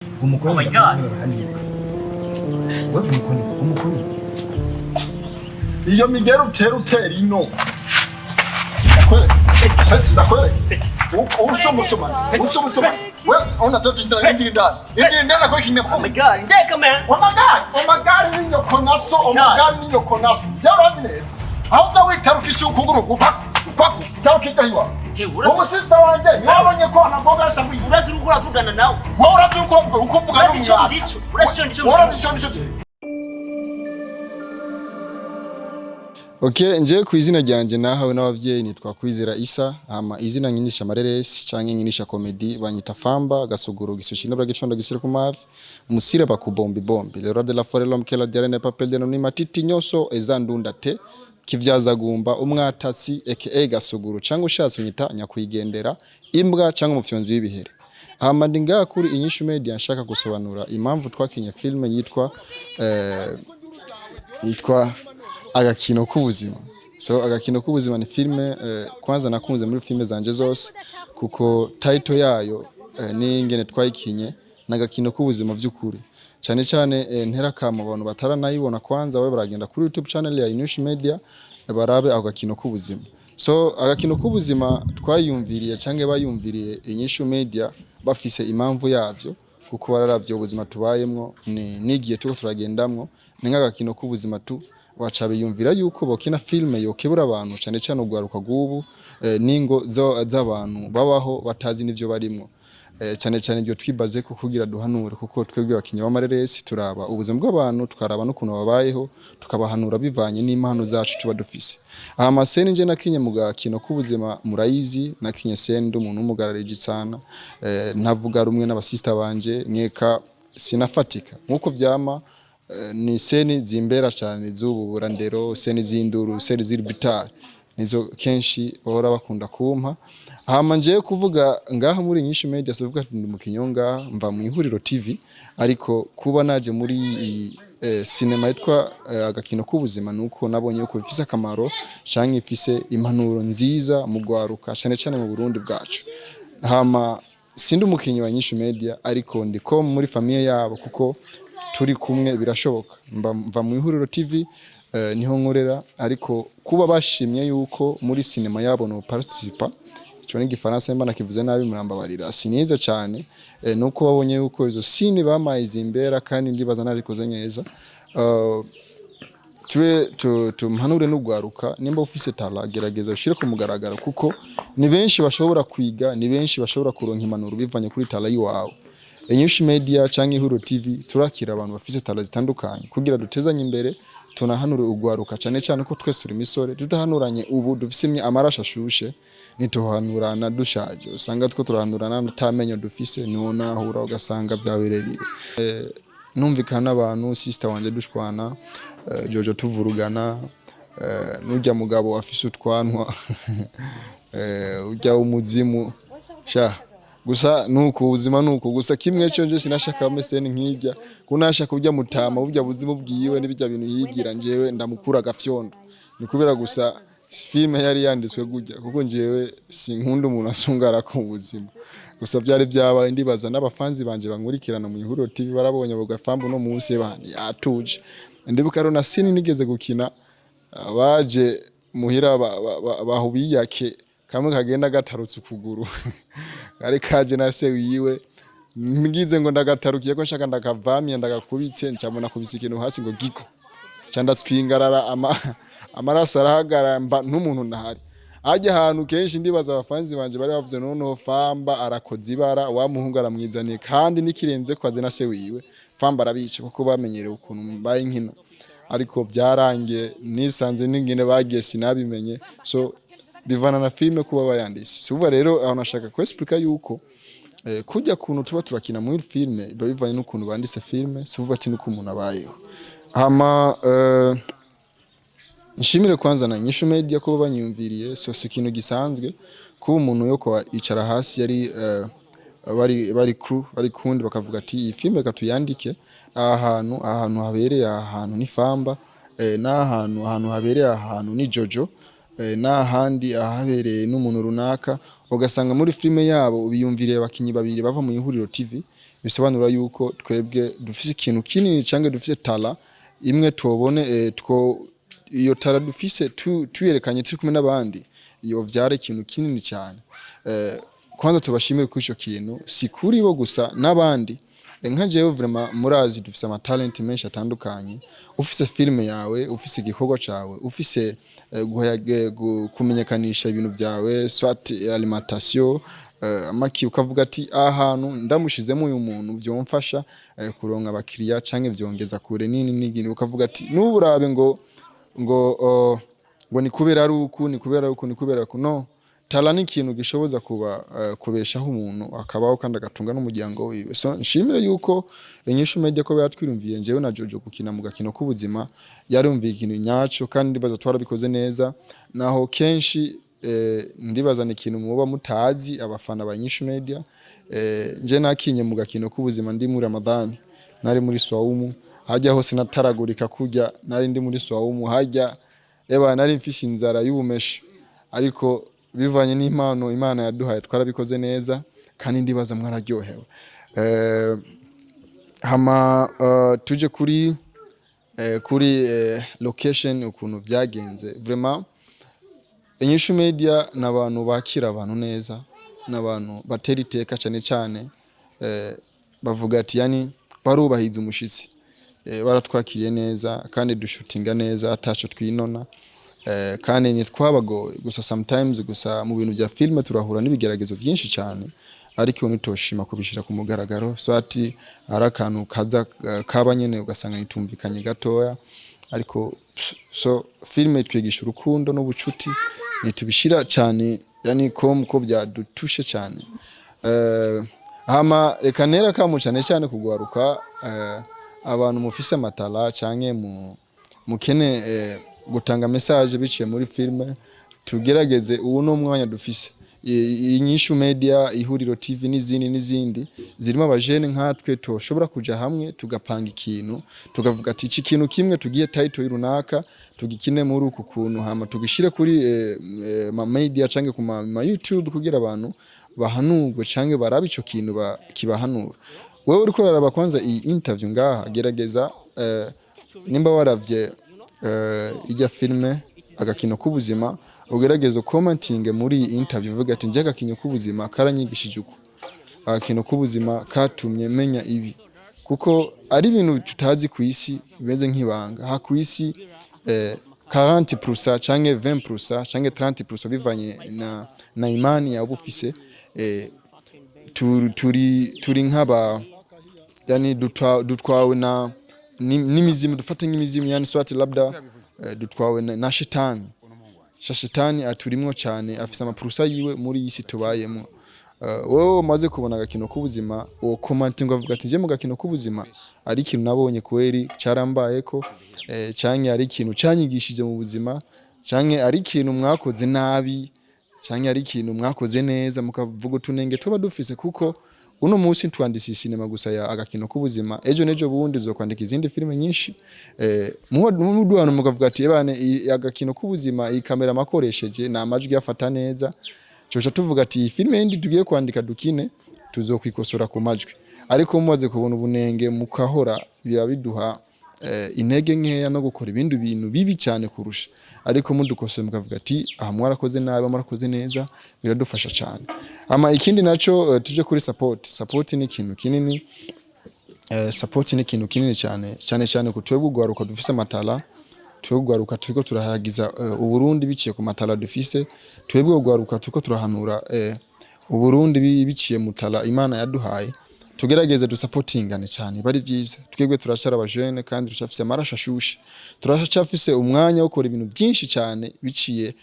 Oh my god. Iyo migero utera ino. Dakore. Usoma. Well, ona toto injiri ndani. Injiri ndani kwa kimya. Oh my god, ndeka man. Oh my god, ninyo konaso, ninyo konaso. Jarabine. Hauta witarukisha ukuguru upako. Tarukita hiwa. Hey, urazi. Umu sister wanje, nabonye ko anagoga sabwi. Urazi ruko uravugana nawe. Wowe urazi uko ukuvuga n'umwana. Urazi cyo ndicho. Okay, nje ku izina ryanje nahawe n'abavyeyi nitwa Kwizera Isa, ama izina nyinisha mareresi canke nyinisha comedy banyita Famba gasuguru gisushina bragicondo gisire ku mavi musire bakubombi bombi le roi de la forêt l'homme qui la dernière papel de anonyme titi nyoso ezandunda te kivyaza gumba umwatasi aka gasuguru canke ushatse unyita nyakwigendera imbwa canke umufyonzi w'ibihere. Hama ndinga kuri Inyishu Media nshaka gusobanura impamvu twakinye film yitwa Agakino k'ubuzima. So agakino k'ubuzima ni filme kwanza nakunze muri filme zanje zose kuko title yayo ni ingene twayikinye n'agakino k'ubuzima vy'ukuri. Cyane cyane ntera kama abantu bataranayibona kwanza we baragenda kuri YouTube channel ya Inyishu Media barabe agakino k'ubuzima. So agakino k'ubuzima twayumviriye canke bayumviriye Inyishu Media bafise impamvu yavyo kuko bararavye ubuzima tubayemwo nigiye tuko turagendamwo ni nk'agakino k'ubuzima tu wacabe yumvira yuko bokina filme yokebura abantu cyane cyane ugwaruka gubu ningo z'abantu babaho batazi nivyo barimwo cyane cyane ibyo twibaze ko kugira duhanura kuko twebwe bakinya bamareresi turaba ubuzima bw'abantu tukaraba no kuno babayeho tukabahanura bivanye n'impano zacu tuba dufise. Aha scene nje nakinye Mugakino k'ubuzima murayizi nakinye scene nd'umuntu umugararije cyane ntavuga rumwe n'abasista banje nkeka sinafatika nkuko vyama ni seni zimbera cyane z'ubu ndero seni z'induru seni z'ibitari nizo kenshi bahora bakunda kumpa. Hama nje kuvuga ngaha muri Inyishu Media sovuga ndi mu Kinyonga mva mu Ihuriro TV ariko kuba naje muri cinema yitwa Agakino k'ubuzima nuko nabonye uko bifise akamaro canke ifise impanuro nziza mu gwaruka cyane cyane mu Burundi bwacu. Hama sindi umukinyi wa Inyishu Media ariko ndiko muri famille yabo kuko turi kumwe birashoboka mva mu Ihuriro TV niho nkorera ariko kuba bashimye yuko muri cinema yabo no participa cyo n'igifaransa mbana kivuze nabi murambabarira siniza cyane nuko babonye yuko izo scene bamayize imbera kandi ndibaza narikoze neza tumhanure n'ugwaruka nimba ufise tala gerageza ushire ku mugaragaro kuko ni benshi bashobora kwiga ni benshi bashobora kuronka impanuro bivanye kuri tala yiwawe. Inyishu Media canke Ihuriro TV turakira abantu bafise tala zitandukanye kugira dutezanye imbere tunahanure ugwaruka cyane cyane ko twese turi misore tudahanuranye ubu dufise amarasha shushe nitohanurana dushaje usanga two turahanurana natamenyo dufise niho nahura ugasanga byaberebire numvikana abantu sister wanje dushwana jojo tuvurugana nujya mugabo afise utwanwa ujya umuzimu sha gusa nuko ubuzima nuko gusa kimwe cyo nje sinashaka meseni nkijya kunashaka kujya mutama burya buzimu bwiwe n'ibijya bintu yigira njewe ndamukura gafyondo nikubera gusa filme yari yanditswe gujya kuko njewe sinkunda umuntu asungara ku buzima gusa byari byabaye ndibaza n'abafanzi banje bankurikirana mu Ihuriro TV barabonye bugafambu no munsi bandi atuje ndibuka rona sini nigeze gukina baje muhira bahubiyake kamwe kagenda gatarutse ukuguru ari kaje na se wiwe mbigize ngo ndagatarukiye ko nshaka ndakavamye ndagakubite ncamona kubisa ikintu hasi ngo giko cyanda twingarara amaraso arahagara n'umuntu ndahari ajya ahantu kenshi ndibaza abafanzi banje bari bavuze noneho Famba arakoze ibara wamuhunga aramwizaniye kandi nikirenze kwaze na se wiwe Famba arabice kuko bamenyereye ukuntu mbaye nkina ariko byarangiye nisanze n'ingene bagiye sinabimenye so bivana na filme kuba bayandise suba rero aho nashaka ko explica yuko kujya kuntu tuba turakina muri filme bivanye n'ukuntu bandise filme suva ati nuko umuntu abayeho. Hama nshimire kwanza na Inyishu Media ko banyumviriye so ikintu gisanzwe kuba umuntu yo ko icara hasi yari bari crew bari kundi bakavuga ati iyi filme katuyandike ahantu habereye ahantu ni Famba n'ahantu habereye ahantu ni Jojo n'ahandi ahabereye n'umuntu runaka ugasanga muri filme yabo biyumviriye abakinyi babiri bava mu Ihuriro TV bisobanura yuko twebwe dufise ikintu kinini canke dufise tala imwe tubone iyo tala dufise tuyerekanye turi kumwe n'abandi iyo vyare ikintu kinini cyane kwanza tubashimire kuri ico kintu si kuri bo gusa n'abandi nka jewe vraiment murazi dufise ama talent menshi atandukanye ufise filme yawe ufise igikorwa cawe ufise kumenyekanisha ibintu byawe soit alimentation amaki ukavuga ati ahantu ndamushizemo uyu muntu vyomfasha kuronka abakiriya canke vyongeza kure nini nigini ukavuga ati nuburabe ngo ni kubera ruku no tala ni ikintu gishoboza kuba kubeshaho umuntu akabaho kandi agatunga n'umuryango wiwe so nshimire yuko Inyishu Media ko yatwirumviye njewe na Jojo gukina Mugakino k'ubuzima yarumviye ikintu nyaco kandi ndibaza twarabikoze neza naho kenshi ndibaza ni ikintu muba mutazi abafana ba Inyishu Media nje nakinye Mugakino k'ubuzima ndi muri Ramadan nari muri Swaumu hajya hose nataragurika kujya nari ndi muri Swaumu hajya nari mfise inzara y'ubumesha ariko bivanye n'impano Imana yaduhaye twarabikoze neza kandi ndibaza mwararyohewe hama tuje kuri location ukuntu byagenze vraiment Inyishu Media n'abantu bakira abantu neza n'abantu batera iteka cyane bavuga ati yani barubahiza umushitsi baratwakiriye neza kandi dushutinga neza ataco twinona kandi ni twabagoye gusa sometimes gusa mu bintu bya filme turahura n'ibigeragezo byinshi cyane ariko nitoshima kubishira ku mugaragaro so ati arakantu kaza kaba nyene ugasanga nitumvikanye gatoya ariko so filme twigisha urukundo n'ubucuti nitubishira cyane yani ko byadutushe cyane hama reka nera kamu cyane kugwaruka abantu mufise amatala canke mukene gutanga message biciye muri filme tugerageze ubu no mwanya dufise Inyishu Media Ihuriro TV n'izindi zirimo abajene nkatwe toshobora kuja hamwe tugapanga ikintu tugavuga ati iki kintu kimwe tugiye title y'urunaka tugikine muri uku kuntu hama tugishire kuri ma media canke ku ma YouTube kugira abantu bahanurwe canke barabe ico kintu kibahanura wewe uriko uraraba kwanza iyi interview ngaha gerageza nimba waravye ijya filme Agakino k'ubuzima ugerageza commenting muri iyi interview uvuga ati nje Agakino k'ubuzima karanyigishije uko Agakino k'ubuzima katumye menya ibi kuko ari ibintu tutazi ku isi bimeze nk'ibanga ha ku isi 40% canke 20% canke 30% bivanye na imani ya bufise turi nk'aba yani dutwawe na n'imizimu dufate nk'imizimu yani swati labda dutwawe na shetani aturimwo cyane afise amapurusa yiwe muri isi tubayemo wowe maze kubona Agakino k'ubuzima uwo commenting avuga ati nje mu Gakino k'ubuzima ari ikintu nabonye kweri cyarambaye ko canke ari ikintu cyanyigishije mu buzima canke ari ikintu mwakoze nabi canke ari ikintu mwakoze neza mukavuga utunenge tuba dufise kuko uno munsi twandise sinema gusa ya Agakino k'ubuzima ejo nejo bundi zo kwandika izindi filime nyinshi mu duhano mukavuga ati ebane Agakino k'ubuzima iyi kamera makoresheje na amajwi yafata neza cyo tuvuga ati filime yindi tugiye kwandika dukine tuzokwikosora ku majwi ariko mumaze kubona ubunenge mukahora biba biduha intege nkeya no gukora ibindi bintu bibi cyane kurusha ariko mudukose mukavuga ati aha mwarakoze nabi mwarakoze neza biradufasha cyane ama ikindi naco tuje kuri support ni ikintu kinini support ni ikintu kinini cyane kutwebwe ugwaruka dufise amatala twebwe ugwaruka turiko turahagiza uburundi biciye ku matala dufise twebwe ugwaruka turiko turahanura uburundi biciye mutala Imana yaduhaye tugerageze dusupportingane cyane bari byiza twebwe turacara abajene kandi turashafise marashashushe turashafise umwanya wo gukora ibintu byinshi cyane biciye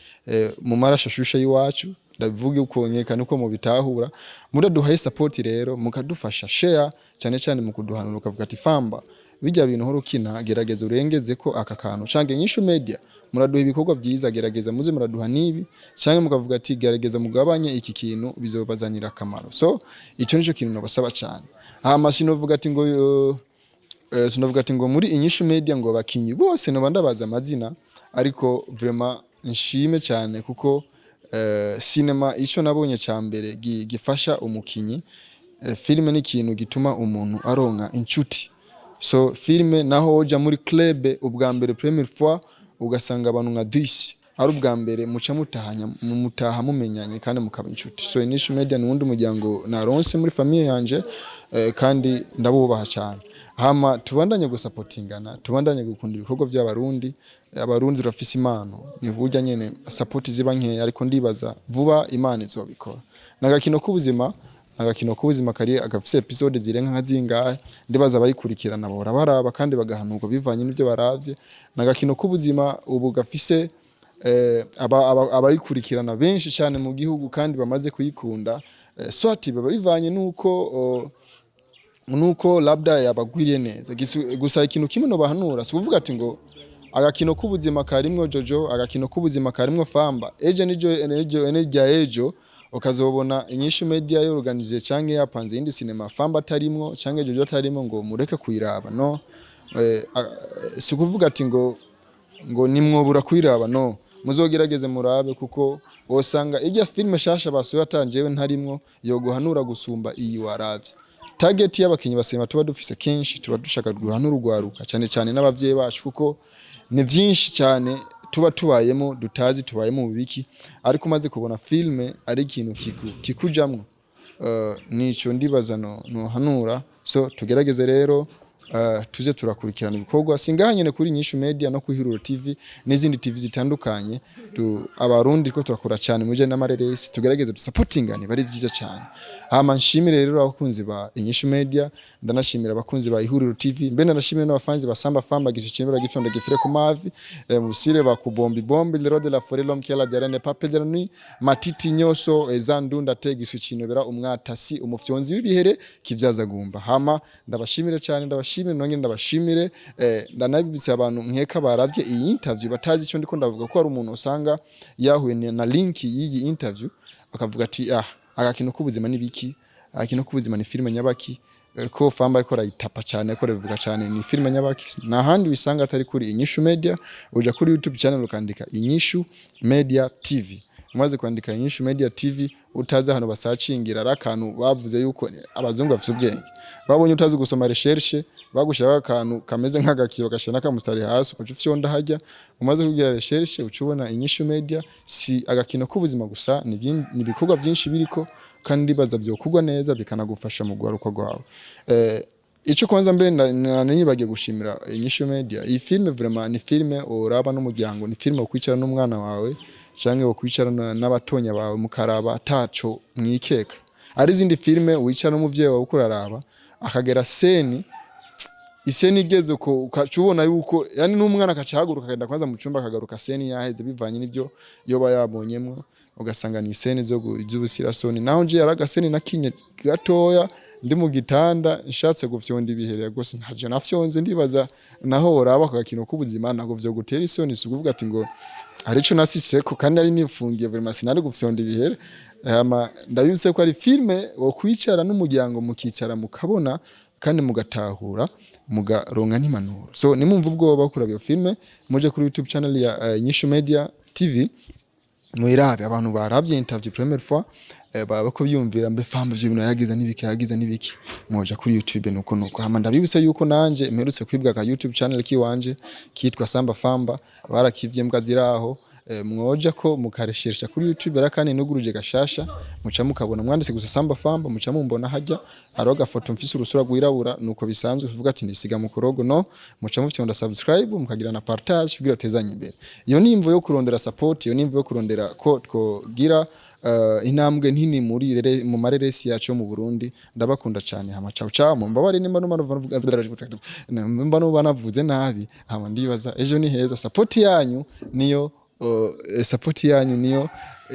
mu marashashushe yiwacu ndavuga uko nkeka nuko mu bitahura muraduhaye support rero mukadufasha share cyane mu kuduhanura ukavuga ati famba bijya bintu horukina gerageza urengeze ko aka kantu canke Inyishu Media muraduha ibikorwa byiza gerageza muze muraduha nibi canke mukavuga ati gerageza mugabanye iki kintu bizobazanira akamaro so icyo nico kintu nabasaba cyane mashino vuga ati ngo sinovuga ati ngo muri Inyishu Media ngo bakinyi bose no bandabaza amazina ariko vraiment nshime cyane kuko cinema ico nabonye cyambere gifasha umukinyi filime ni ikintu gituma umuntu aronka inshuti. So filime naho uja muri club ubwa mbere première fois ugasanga abantu nka 10 ari ubwa mbere muca mutaha mumenyanye kandi mukaba inshuti. So Inyishu Media ni wundi muryango naronse muri famille yanje kandi ndabubaha cyane. Hama tubandanye gusapotingana, tubandanye gukunda ibikorwa by'abarundi. Abarundi turafise impano, ni burya nyene support ziba nke, ariko ndibaza vuba Imana izobikora. Nagakino k'ubuzima kari agafise episode zirenga nka zingahe, ndibaza abayikurikirana bahora baraba kandi bagahanurwa bivanye n'ibyo baravye. Nagakino k'ubuzima ubu gafise abayikurikirana benshi cyane mu gihugu kandi bamaze kuyikunda. Swati baba bivanye nuko labda yabagwiriye neza. Gusa ikintu kimwe no bahanura si kuvuga ati ngo agakino k'ubuzima karimwo Jojo, agakino k'ubuzima karimwo Famba, ejo energy ejo ukazobona Inyishu Media yorganize canke yapanze indi cinema Famba tarimwo canke Jojo tarimwo ngo mureke kuyiraba. No si kuvuga ati ngo nimwobura kuyiraba. No, muzogerageze murabe kuko wosanga ijya filme shasha basuye atanjewe ntarimwo yo guhanura gusumba iyi waravye. Target y'abakinyi basema tuba dufise kenshi, tuba dushaka guhanura urwaruka cyane cyane n'abavyeyi bacu kuko ni byinshi cyane tuba tubayemo dutazi tubayemo bibiki, ariko umaze kubona filme ari ikintu kikujamwo nico ndibaza no hanura. So tugerageze rero tuze turakurikirana ibikorwa singahanyene kuri Inyishu Media no ku Ihuriro TV n'izindi TV zitandukanye. Abarundi ko turakora cyane muje n'amareresi, tugerageze dusupportingane bari byiza cyane. Hama nshimire rero abakunzi ba Inyishu Media, ndanashimira abakunzi ba Ihuriro TV, mbe ndanashimira n'abafanzi basamba Famba gisukimira gifonda gifire ku mavi musire ba kubombi bombi le de la forêt l'homme qui a la dernière pape de la nuit matiti nyoso ezandunda tegisukino umwatasi umufyonzi w'ibihere kivyaza gumba. Hama ndabashimire cyane, nongere ndabashimire ndanabibise abantu nkeka baravye iyi interview batazi ico ndiko ndavuga ko ari umuntu usanga yahuye na link y'iyi interview akavuga ati agakino k'ubuzima nibiki, agakino k'ubuzima ni filime nyabaki, ko Famba ariko rayitapa cyane ko revuga cyane ni filime nyabaki. Na handi wisanga atari kuri Inyishu Media, uja kuri YouTube channel ukandika Inyishu Media TV. Umaze kwandika Inyishu Media TV utaza hano basacingira rakantu bavuze yuko abazungu bafite ubwenge, babonye utazi gusoma recherche bagushira akantu kameze nk'agakiyo gashana kamustari hasi ukacufyonda hajya. Umaze kugira recherche ucubona Inyishu Media si agakino k'ubuzima gusa, ni ibikorwa byinshi biriko kandi baza byo kugwa neza bikanagufasha mu gwaruko gwawe. Ico kwanza mbe nanibagiye gushimira Inyishu Media. Iyi filme vraiment ni filme uraba n'umuryango, ni filme ukwicara n'umwana wawe canke ukwicara n'abatonya bawe mukaraba ataco mwikeka. Ari zindi filme wicara n'umuvyeyi wawe ukuraraba akagera iseni igeze uko ukacubona yuko yani n'umwana akacahaguruka akagenda kwanza mu cyumba akagaruka seni yaheze bivanye n'ibyo yoba yabonyemwo, ugasanga ni seni z'ubusirasoni. Naho nje yaragaseni nakinye gatoya ndi mu gitanda nshatse gufyonda ibihere gose ntavyo nafyonze. Ndibaza naho uraba akakino k'ubuzima nago vyo gutera isoni, si kuvuga ati ngo arico nasiseko kandi ari nifungiye vraiment sinari gufyonda ibihere. Ndabibise ko ari filme wo kwicara n'umuryango mukicara mukabona kandi mugatahura mugaronka n'impanuro. So nimumva ubwoba kuraba iyo filme muje kuri YouTube channel ya Inyishu Media TV mwirabe. Abantu baravye interview première fois baba ko byumvira mbe Famba ivyo bintu yagiza nibiki moja kuri YouTube nuko. Hama ndabibise yuko nanje mperutse kwibwa ka YouTube channel kiwanje kitwa Samba Famba, barakivye mbwa ziraho mwoja ko mukareshersha kuri YouTube rakane nuguruje gashasha muca mukabona mwanditse gusa Samba Famba muca mumbona hajya haro gafoto mfise urusura gwirabura nuko bisanzwe kuvuga ati ndisiga mu kurogo. No, muca mufyonda subscribe mukagira na partage kugira tezanye imbere. Iyo nimvo yo kurondera support, iyo nimvo yo kurondera ko twogira intambwe ntini muri mu mareresi yacu mu Burundi. Ndabakunda cyane. Hama ciao mbabare nimba no banavuze nabi. Hama ndibaza ejo ni heza. Support yanyu niyo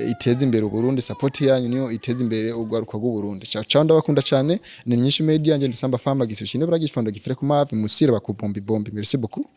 iteza imbere Burundi, support yanyu niyo iteza imbere ugwaruka rw'u Burundi. Ciao ndabakunda cyane. Ni Inyishu Media nje ndisamba Famba gisushine buragifanda gifire ku mavi musire bakubombi bombi. Merci beaucoup.